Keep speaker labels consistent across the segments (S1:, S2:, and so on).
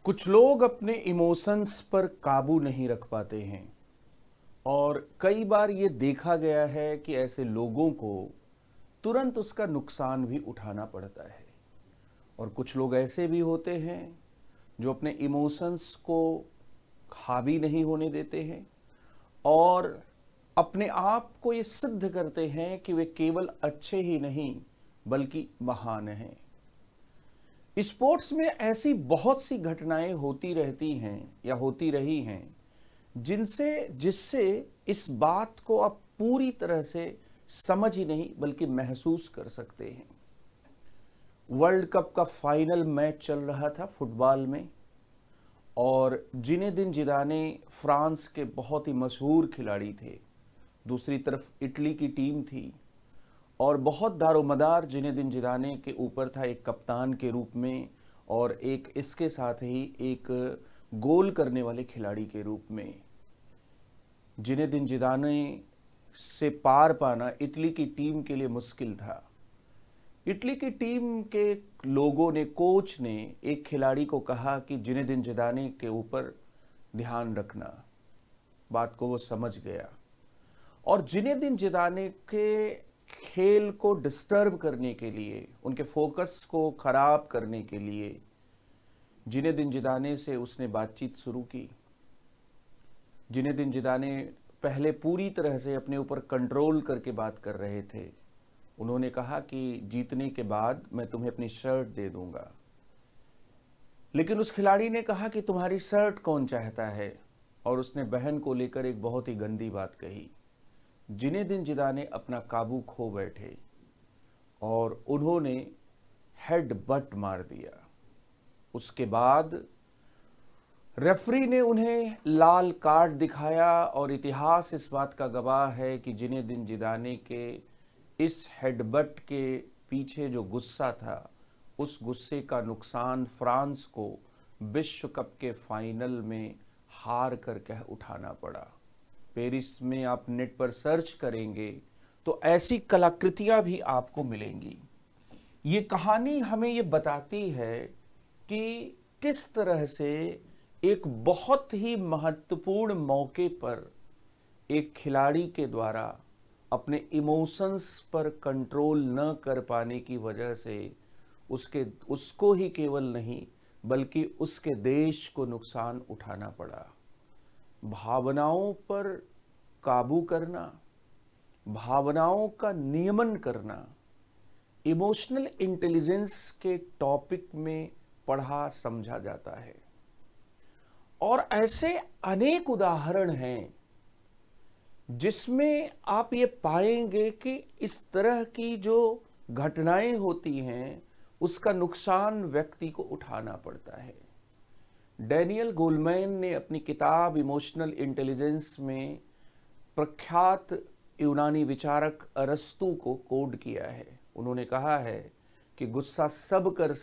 S1: कुछ लोग अपने इमोशंस पर काबू नहीं रख पाते हैं और कई बार ये देखा गया है कि ऐसे लोगों को तुरंत उसका नुकसान भी उठाना पड़ता है। और कुछ लोग ऐसे भी होते हैं जो अपने इमोशंस को हावी नहीं होने देते हैं और अपने आप को ये सिद्ध करते हैं कि वे केवल अच्छे ही नहीं बल्कि महान हैं। स्पोर्ट्स में ऐसी बहुत सी घटनाएं होती रहती हैं या होती रही हैं जिससे इस बात को आप पूरी तरह से समझ ही नहीं बल्कि महसूस कर सकते हैं। वर्ल्ड कप का फाइनल मैच चल रहा था फुटबॉल में और जिनेदिन जिदाने फ्रांस के बहुत ही मशहूर खिलाड़ी थे। दूसरी तरफ इटली की टीम थी और बहुत दारोमदार जिनेदिन जिदाने के ऊपर था एक कप्तान के रूप में और एक इसके साथ ही एक गोल करने वाले खिलाड़ी के रूप में। जिनेदिन जिदाने से पार पाना इटली की टीम के लिए मुश्किल था। इटली की टीम के लोगों ने, कोच ने एक खिलाड़ी को कहा कि जिनेदिन जिदाने के ऊपर ध्यान रखना। बात को वो समझ गया और जिनेदिन जिदाने के खेल को डिस्टर्ब करने के लिए, उनके फोकस को खराब करने के लिए जिनेदिन जिदाने से उसने बातचीत शुरू की। जिनेदिन जिदाने पहले पूरी तरह से अपने ऊपर कंट्रोल करके बात कर रहे थे। उन्होंने कहा कि जीतने के बाद मैं तुम्हें अपनी शर्ट दे दूंगा, लेकिन उस खिलाड़ी ने कहा कि तुम्हारी शर्ट कौन चाहता है, और उसने बहन को लेकर एक बहुत ही गंदी बात कही। जिनेदिन जिदाने अपना काबू खो बैठे और उन्होंने हेडबट मार दिया। उसके बाद रेफरी ने उन्हें लाल कार्ड दिखाया और इतिहास इस बात का गवाह है कि जिनेदिन जिदाने के इस हेडबट के पीछे जो गुस्सा था, उस गुस्से का नुकसान फ्रांस को विश्व कप के फाइनल में हार कर कह उठाना पड़ा। पेरिस में आप नेट पर सर्च करेंगे तो ऐसी कलाकृतियां भी आपको मिलेंगी। ये कहानी हमें ये बताती है कि किस तरह से एक बहुत ही महत्वपूर्ण मौके पर एक खिलाड़ी के द्वारा अपने इमोशंस पर कंट्रोल न कर पाने की वजह से उसको ही केवल नहीं बल्कि उसके देश को नुकसान उठाना पड़ा। भावनाओं पर काबू करना, भावनाओं का नियमन करना इमोशनल इंटेलिजेंस के टॉपिक में पढ़ा समझा जाता है। और ऐसे अनेक उदाहरण हैं जिसमें आप ये पाएंगे कि इस तरह की जो घटनाएं होती हैं उसका नुकसान व्यक्ति को उठाना पड़ता है। डैनियल गोलमैन ने अपनी किताब इमोशनल इंटेलिजेंस में प्रख्यात यूनानी विचारक अरस्तु को कोड किया है। उन्होंने कहा है कि गुस्सा सब कर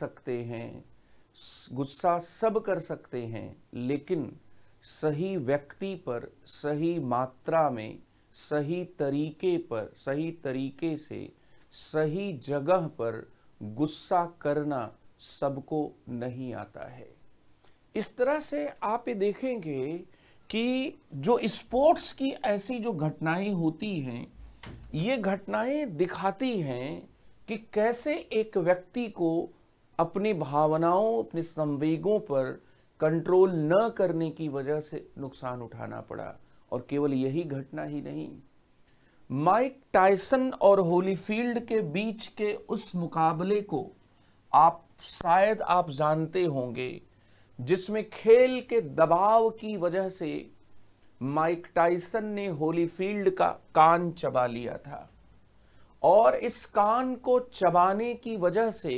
S1: सकते हैं लेकिन सही व्यक्ति पर, सही मात्रा में, सही तरीके से, सही जगह पर गुस्सा करना सबको नहीं आता है। इस तरह से आप ये देखेंगे कि जो स्पोर्ट्स की ऐसी जो घटनाएं होती हैं, ये घटनाएं दिखाती हैं कि कैसे एक व्यक्ति को अपनी भावनाओं, अपने संवेगों पर कंट्रोल न करने की वजह से नुकसान उठाना पड़ा। और केवल यही घटना ही नहीं, माइक टायसन और होलीफील्ड के बीच के उस मुकाबले को शायद आप जानते होंगे, जिसमें खेल के दबाव की वजह से माइक टायसन ने होलीफील्ड का कान चबा लिया था और इस कान को चबाने की वजह से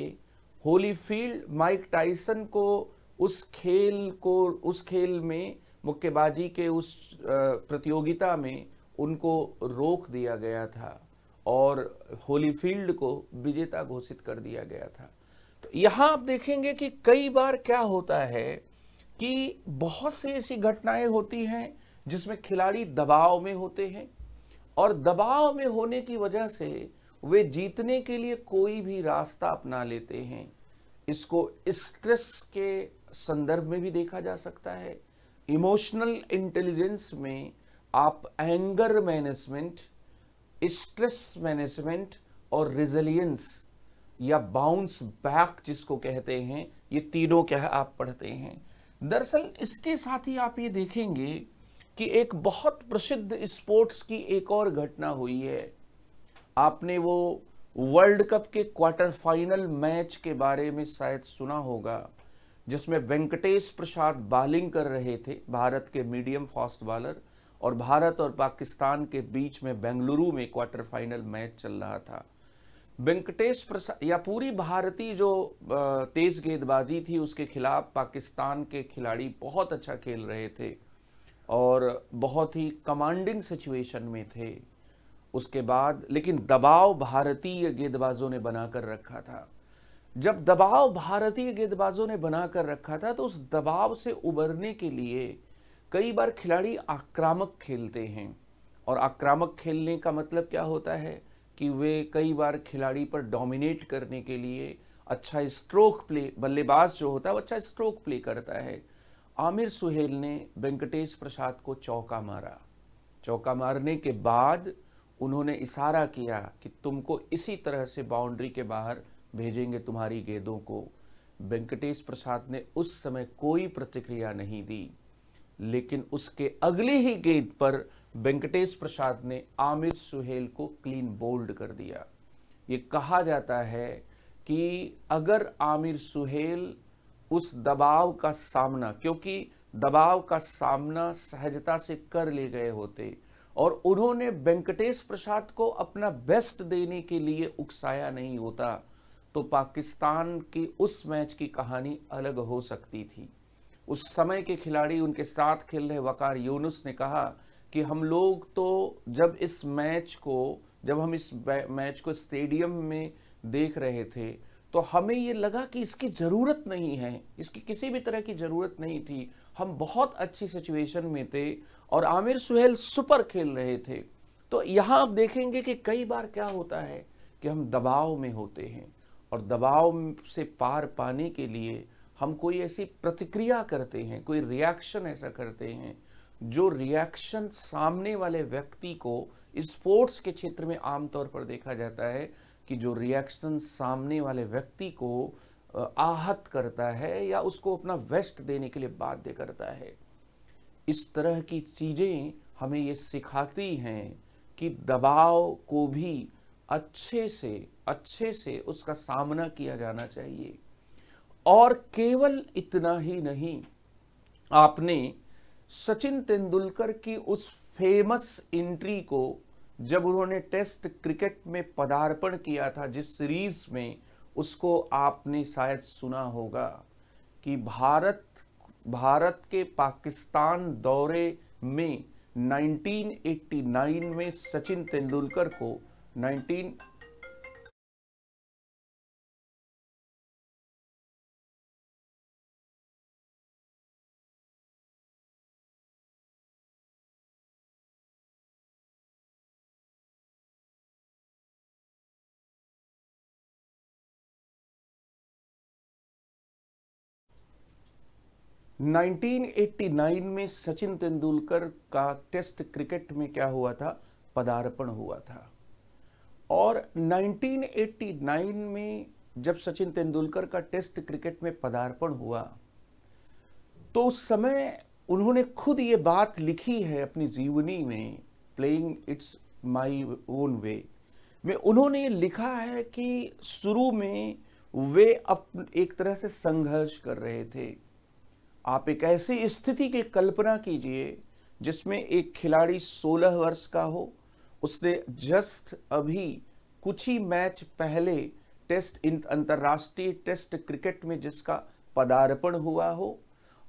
S1: होलीफील्ड माइक टायसन को उस खेल में, मुक्केबाजी के उस प्रतियोगिता में उनको रोक दिया गया था और होलीफील्ड को विजेता घोषित कर दिया गया था। तो यहां आप देखेंगे कि कई बार क्या होता है कि बहुत सी ऐसी घटनाएं होती हैं जिसमें खिलाड़ी दबाव में होते हैं और दबाव में होने की वजह से वे जीतने के लिए कोई भी रास्ता अपना लेते हैं। इसको स्ट्रेस के संदर्भ में भी देखा जा सकता है। इमोशनल इंटेलिजेंस में आप एंगर मैनेजमेंट, स्ट्रेस मैनेजमेंट और रेजिलियंस या बाउंस बैक जिसको कहते हैं, ये तीनों क्या है आप पढ़ते हैं। दरअसल इसके साथ ही आप ये देखेंगे कि एक बहुत प्रसिद्ध स्पोर्ट्स की एक और घटना हुई है। आपने वो वर्ल्ड कप के क्वार्टर फाइनल मैच के बारे में शायद सुना होगा, जिसमें वेंकटेश प्रसाद बॉलिंग कर रहे थे, भारत के मीडियम फास्ट बॉलर, और भारत और पाकिस्तान के बीच में बेंगलुरु में क्वार्टर फाइनल मैच चल रहा था। वेंकटेश प्रसाद या पूरी भारतीय जो तेज गेंदबाजी थी उसके खिलाफ पाकिस्तान के खिलाड़ी बहुत अच्छा खेल रहे थे और बहुत ही कमांडिंग सिचुएशन में थे। उसके बाद लेकिन दबाव भारतीय गेंदबाजों ने बनाकर रखा था। जब दबाव भारतीय गेंदबाजों ने बनाकर रखा था तो उस दबाव से उबरने के लिए कई बार खिलाड़ी आक्रामक खेलते हैं, और आक्रामक खेलने का मतलब क्या होता है कि वे कई बार खिलाड़ी पर डोमिनेट करने के लिए अच्छा स्ट्रोक प्ले, बल्लेबाज जो होता है वो अच्छा स्ट्रोक प्ले करता है। आमिर सुहेल ने वेंकटेश प्रसाद को चौका मारा। चौका मारने के बाद उन्होंने इशारा किया कि तुमको इसी तरह से बाउंड्री के बाहर भेजेंगे तुम्हारी गेंदों को। वेंकटेश प्रसाद ने उस समय कोई प्रतिक्रिया नहीं दी, लेकिन उसके अगली ही गेंद पर वेंकटेश प्रसाद ने आमिर सुहेल को क्लीन बोल्ड कर दिया। ये कहा जाता है कि अगर आमिर सुहेल उस दबाव का सामना, क्योंकि दबाव का सामना सहजता से कर ले गए होते और उन्होंने वेंकटेश प्रसाद को अपना बेस्ट देने के लिए उकसाया नहीं होता, तो पाकिस्तान की उस मैच की कहानी अलग हो सकती थी। उस समय के खिलाड़ी, उनके साथ खेल रहे वकार यूनुस ने कहा कि हम लोग तो जब हम इस मैच को स्टेडियम में देख रहे थे तो हमें ये लगा कि इसकी ज़रूरत नहीं है, इसकी किसी भी तरह की ज़रूरत नहीं थी। हम बहुत अच्छी सिचुएशन में थे और आमिर सुहेल सुपर खेल रहे थे। तो यहाँ आप देखेंगे कि कई बार क्या होता है कि हम दबाव में होते हैं और दबाव से पार पाने के लिए हम कोई ऐसी प्रतिक्रिया करते हैं, कोई रिएक्शन ऐसा करते हैं जो रिएक्शन सामने वाले व्यक्ति को, स्पोर्ट्स के क्षेत्र में आमतौर पर देखा जाता है कि जो रिएक्शन सामने वाले व्यक्ति को आहत करता है या उसको अपना बेस्ट देने के लिए बाध्य करता है। इस तरह की चीज़ें हमें ये सिखाती हैं कि दबाव को भी अच्छे से उसका सामना किया जाना चाहिए। और केवल इतना ही नहीं, आपने सचिन तेंदुलकर की उस फेमस एंट्री को, जब उन्होंने टेस्ट क्रिकेट में पदार्पण किया था जिस सीरीज में, उसको आपने शायद सुना होगा कि भारत के पाकिस्तान दौरे में 1989 में सचिन तेंदुलकर को 1989 में सचिन तेंदुलकर का टेस्ट क्रिकेट में क्या हुआ था, पदार्पण हुआ था। और 1989 में जब सचिन तेंदुलकर का टेस्ट क्रिकेट में पदार्पण हुआ तो उस समय उन्होंने खुद ये बात लिखी है अपनी जीवनी में, playing it's my own way में। उन्होंने ये लिखा है कि शुरू में वे एक तरह से संघर्ष कर रहे थे। आप एक ऐसी स्थिति की कल्पना कीजिए जिसमें एक खिलाड़ी 16 वर्ष का हो, उसने जस्ट अभी कुछ ही मैच पहले अंतर्राष्ट्रीय टेस्ट क्रिकेट में जिसका पदार्पण हुआ हो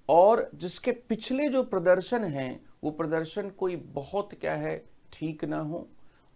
S1: और जिसके पिछले जो प्रदर्शन हैं वो प्रदर्शन कोई बहुत क्या है ठीक ना हो,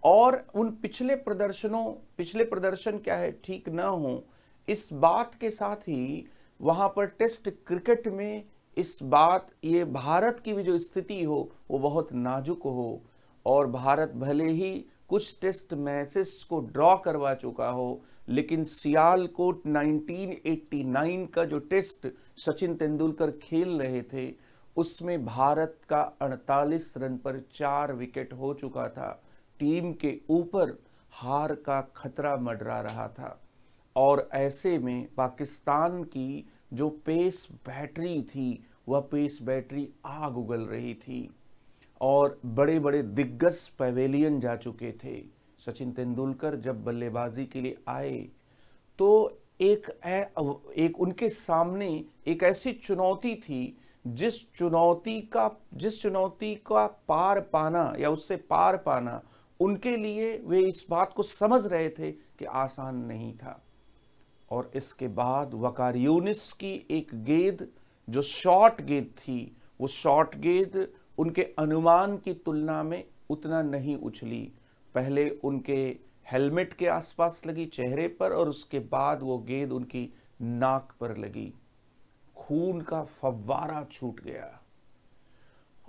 S1: और उन पिछले प्रदर्शन क्या है ठीक ना हो, इस बात के साथ ही वहां पर टेस्ट क्रिकेट में ये भारत की भी जो स्थिति हो वो बहुत नाजुक हो और भारत भले ही कुछ टेस्ट मैचेस को ड्रॉ करवा चुका हो लेकिन सियालकोट 1989 का जो टेस्ट सचिन तेंदुलकर खेल रहे थे, उसमें भारत का 48 रन पर 4 विकेट हो चुका था। टीम के ऊपर हार का खतरा मंडरा रहा था और ऐसे में पाकिस्तान की जो पेस बैटरी थी, वह पेस बैटरी आग उगल रही थी और बड़े बड़े दिग्गज पवेलियन जा चुके थे। सचिन तेंदुलकर जब बल्लेबाजी के लिए आए तो एक उनके सामने एक ऐसी चुनौती थी, जिस चुनौती का पार पाना या उससे पार पाना उनके लिए, वे इस बात को समझ रहे थे कि आसान नहीं था। और इसके बाद वकार यूनिस की एक गेंद जो शॉर्ट गेंद थी, वो शॉर्ट गेंद उनके अनुमान की तुलना में उतना नहीं उछली। पहले उनके हेलमेट के आसपास लगी, चेहरे पर, और उसके बाद वो गेंद उनकी नाक पर लगी। खून का फव्वारा छूट गया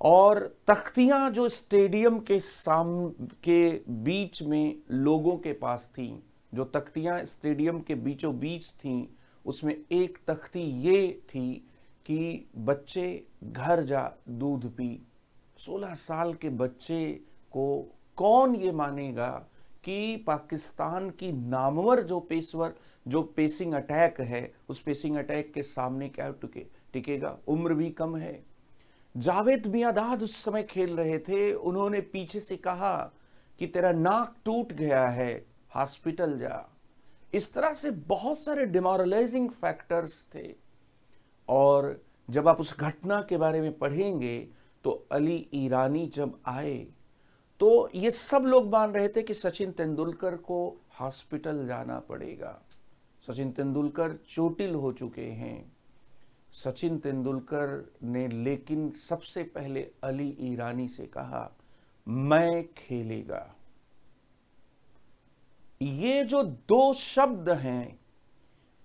S1: और तख्तियां जो स्टेडियम के बीच में लोगों के पास थीं, जो तख्तियां स्टेडियम के बीचों बीच थीं, उसमें एक तख्ती ये थी कि बच्चे घर जा दूध पी। 16 साल के बच्चे को कौन ये मानेगा कि पाकिस्तान की नामवर जो पेसिंग अटैक है, उस पेसिंग अटैक के सामने क्या टिकेगा। उम्र भी कम है। जावेद मियांदाद उस समय खेल रहे थे। उन्होंने पीछे से कहा कि तेरा नाक टूट गया है, हॉस्पिटल जा। इस तरह से बहुत सारे डिमोरलाइजिंग फैक्टर्स थे। और जब आप उस घटना के बारे में पढ़ेंगे तो अली ईरानी जब आए तो ये सब लोग मान रहे थे कि सचिन तेंदुलकर को हॉस्पिटल जाना पड़ेगा। सचिन तेंदुलकर चोटिल हो चुके हैं। सचिन तेंदुलकर ने लेकिन सबसे पहले अली ईरानी से कहा, मैं खेलेगा। ये जो दो शब्द हैं,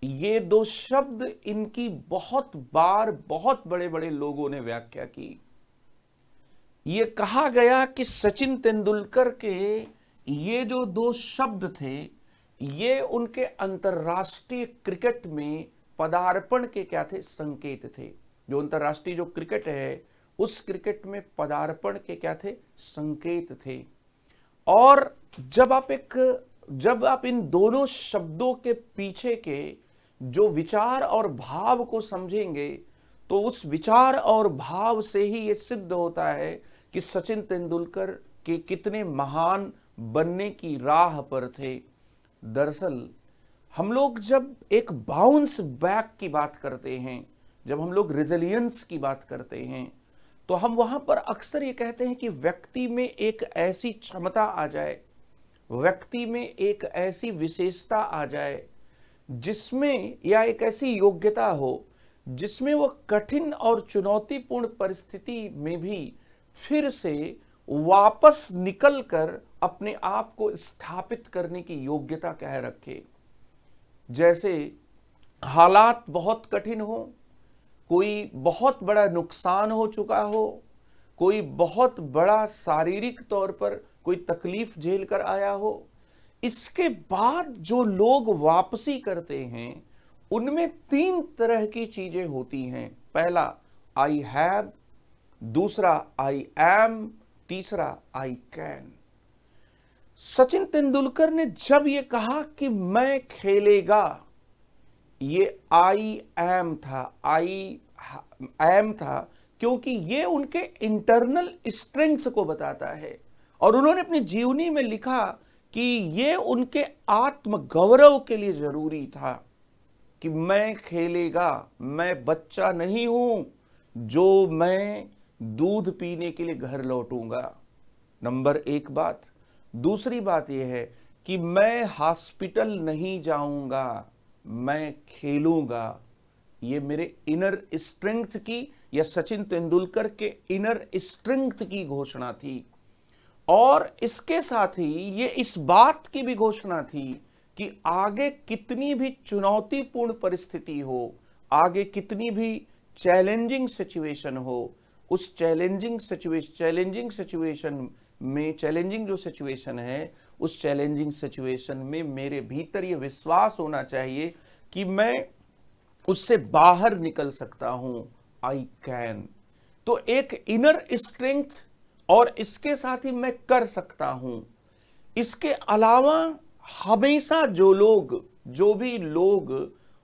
S1: ये दो शब्द इनकी बहुत बार बहुत बड़े बड़े लोगों ने व्याख्या की। ये कहा गया कि सचिन तेंदुलकर के ये जो दो शब्द थे, ये उनके अंतर्राष्ट्रीय क्रिकेट में पदार्पण के क्या थे, संकेत थे। जो अंतर्राष्ट्रीय जो क्रिकेट है, उस क्रिकेट में पदार्पण के क्या थे, संकेत थे। और जब आप इन दोनों शब्दों के पीछे के जो विचार और भाव को समझेंगे, तो उस विचार और भाव से ही ये सिद्ध होता है कि सचिन तेंदुलकर के कितने महान बनने की राह पर थे। दरअसल हम लोग जब एक बाउंस बैक की बात करते हैं, जब हम लोग रेजिलियंस की बात करते हैं, तो हम वहां पर अक्सर ये कहते हैं कि व्यक्ति में एक ऐसी क्षमता आ जाए, व्यक्ति में एक ऐसी विशेषता आ जाए जिसमें, या एक ऐसी योग्यता हो जिसमें वो कठिन और चुनौतीपूर्ण परिस्थिति में भी फिर से वापस निकलकर अपने आप को स्थापित करने की योग्यता कह रखे। जैसे हालात बहुत कठिन हो, कोई बहुत बड़ा नुकसान हो चुका हो, कोई बहुत बड़ा शारीरिक तौर पर कोई तकलीफ झेल कर आया हो, इसके बाद जो लोग वापसी करते हैं, उनमें 3 तरह की चीजें होती हैं। पहला आई हैव, दूसरा आई एम, तीसरा आई कैन। सचिन तेंदुलकर ने जब ये कहा कि मैं खेलेगा, ये आई एम था, क्योंकि ये उनके इंटरनल स्ट्रेंथ को बताता है। और उन्होंने अपनी जीवनी में लिखा कि ये उनके आत्मगौरव के लिए जरूरी था कि मैं खेलेगा, मैं बच्चा नहीं हूं जो मैं दूध पीने के लिए घर लौटूंगा। नंबर 1 बात। दूसरी बात यह है कि मैं हॉस्पिटल नहीं जाऊंगा, मैं खेलूंगा। ये मेरे इनर स्ट्रेंथ की, या सचिन तेंदुलकर के इनर स्ट्रेंथ की घोषणा थी। और इसके साथ ही ये इस बात की भी घोषणा थी कि आगे कितनी भी चुनौतीपूर्ण परिस्थिति हो, आगे कितनी भी चैलेंजिंग सिचुएशन हो, उस चैलेंजिंग सिचुएशन में चैलेंजिंग जो सिचुएशन है, उस चैलेंजिंग सिचुएशन में मेरे भीतर ये विश्वास होना चाहिए कि मैं उससे बाहर निकल सकता हूं। I can. तो एक इनर स्ट्रेंथ, और इसके साथ ही मैं कर सकता हूं। इसके अलावा हमेशा जो भी लोग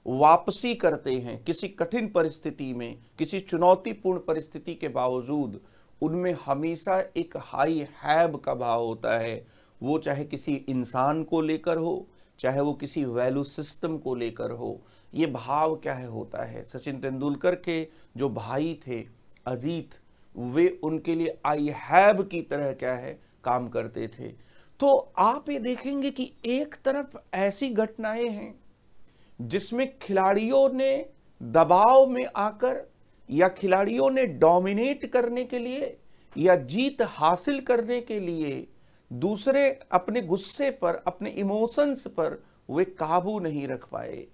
S1: वापसी करते हैं किसी कठिन परिस्थिति में, किसी चुनौतीपूर्ण परिस्थिति के बावजूद, उनमें हमेशा एक हाई हैव का भाव होता है। वो चाहे किसी इंसान को लेकर हो, चाहे वो किसी वैल्यू सिस्टम को लेकर हो। ये भाव क्या है होता है। सचिन तेंदुलकर के जो भाई थे अजीत, वे उनके लिए आई हैव की तरह क्या है काम करते थे। तो आप ये देखेंगे कि एक तरफ ऐसी घटनाएं हैं जिसमें खिलाड़ियों ने दबाव में आकर, या खिलाड़ियों ने डोमिनेट करने के लिए या जीत हासिल करने के लिए दूसरे अपने गुस्से पर, अपने इमोशंस पर वे काबू नहीं रख पाए।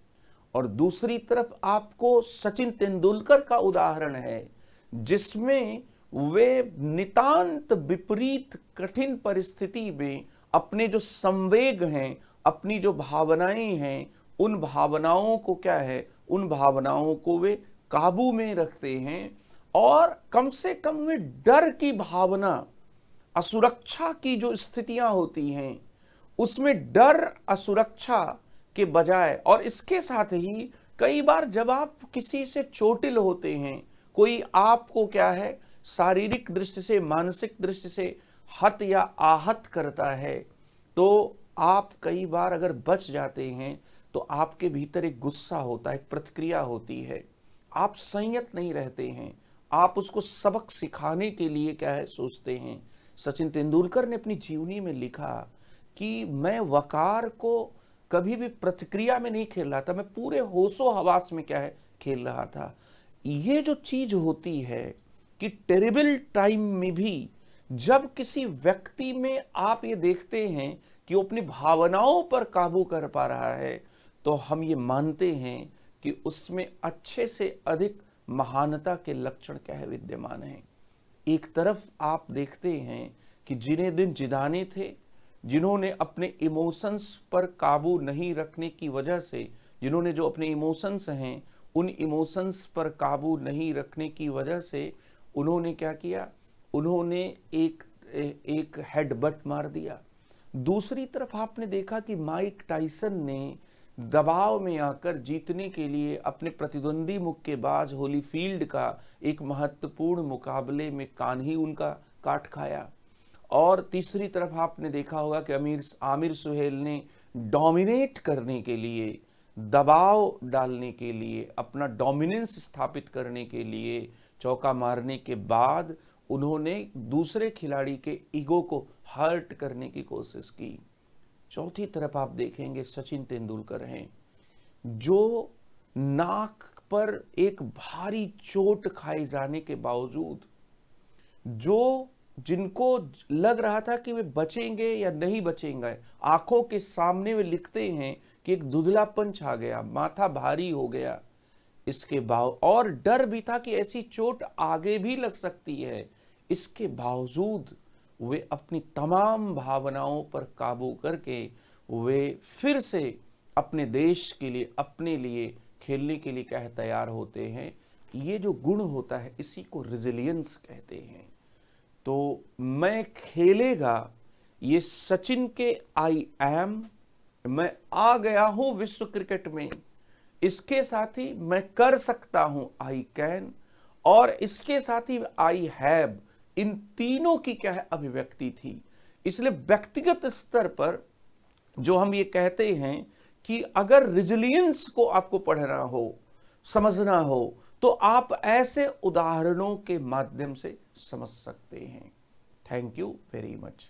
S1: और दूसरी तरफ आपको सचिन तेंदुलकर का उदाहरण है जिसमें वे नितांत विपरीत कठिन परिस्थिति में अपने जो संवेग हैं, अपनी जो भावनाएं हैं, उन भावनाओं को क्या है, उन भावनाओं को वे काबू में रखते हैं। और कम से कम वे डर की भावना, असुरक्षा की जो स्थितियां होती हैं, उसमें डर असुरक्षा के बजाय, और इसके साथ ही कई बार जब आप किसी से चोटिल होते हैं, कोई आपको क्या है शारीरिक दृष्टि से, मानसिक दृष्टि से हत या आहत करता है, तो आप कई बार अगर बच जाते हैं तो आपके भीतर एक गुस्सा होता है, एक प्रतिक्रिया होती है। आप संयत नहीं रहते हैं, आप उसको सबक सिखाने के लिए क्या है सोचते हैं। सचिन तेंदुलकर ने अपनी जीवनी में लिखा कि मैं वकार को कभी भी प्रतिक्रिया में नहीं खेल रहा था, मैं पूरे होशो हवास में क्या है खेल रहा था। ये जो चीज होती है कि टेरिबल टाइम में भी जब किसी व्यक्ति में आप ये देखते हैं कि वो अपनी भावनाओं पर काबू कर पा रहा है, तो हम ये मानते हैं कि उसमें अच्छे से अधिक महानता के लक्षण क्या है विद्यमान हैं। एक तरफ आप देखते हैं कि जिन्हें दिन जिदाने थे, जिन्होंने अपने इमोशंस पर काबू नहीं रखने की वजह से, जिन्होंने जो अपने इमोशंस हैं उन इमोशंस पर काबू नहीं रखने की वजह से उन्होंने क्या किया, उन्होंने एक हेडबट मार दिया। दूसरी तरफ आपने देखा कि माइक टाइसन ने दबाव में आकर जीतने के लिए अपने प्रतिद्वंदी मुक्केबाज होलीफील्ड का एक महत्वपूर्ण मुकाबले में कान ही उनका काट खाया। और तीसरी तरफ आपने देखा होगा कि आमिर सुहेल ने डोमिनेट करने के लिए, दबाव डालने के लिए, अपना डोमिनेंस स्थापित करने के लिए चौका मारने के बाद उन्होंने दूसरे खिलाड़ी के ईगो को हर्ट करने की कोशिश की। चौथी तरफ आप देखेंगे सचिन तेंदुलकर हैं जो नाक पर एक भारी चोट खाए जाने के बावजूद, जिनको लग रहा था कि वे बचेंगे या नहीं बचेंगे, आंखों के सामने वे लिखते हैं कि एक धुंधलापन छा गया, माथा भारी हो गया, इसके और डर भी था कि ऐसी चोट आगे भी लग सकती है। इसके बावजूद वे अपनी तमाम भावनाओं पर काबू करके वे फिर से अपने देश के लिए, अपने लिए खेलने के लिए क्या है तैयार होते हैं। ये जो गुण होता है इसी को रेजिलियंस कहते हैं। तो मैं खेलेगा, ये सचिन के आई एम, मैं आ गया हूं विश्व क्रिकेट में, इसके साथ ही मैं कर सकता हूं आई कैन, और इसके साथ ही आई हैव, इन तीनों की क्या है अभिव्यक्ति थी। इसलिए व्यक्तिगत स्तर पर जो हम ये कहते हैं कि अगर रेजिलियंस को आपको पढ़ना हो, समझना हो, तो आप ऐसे उदाहरणों के माध्यम से समझ सकते हैं। Thank you very much.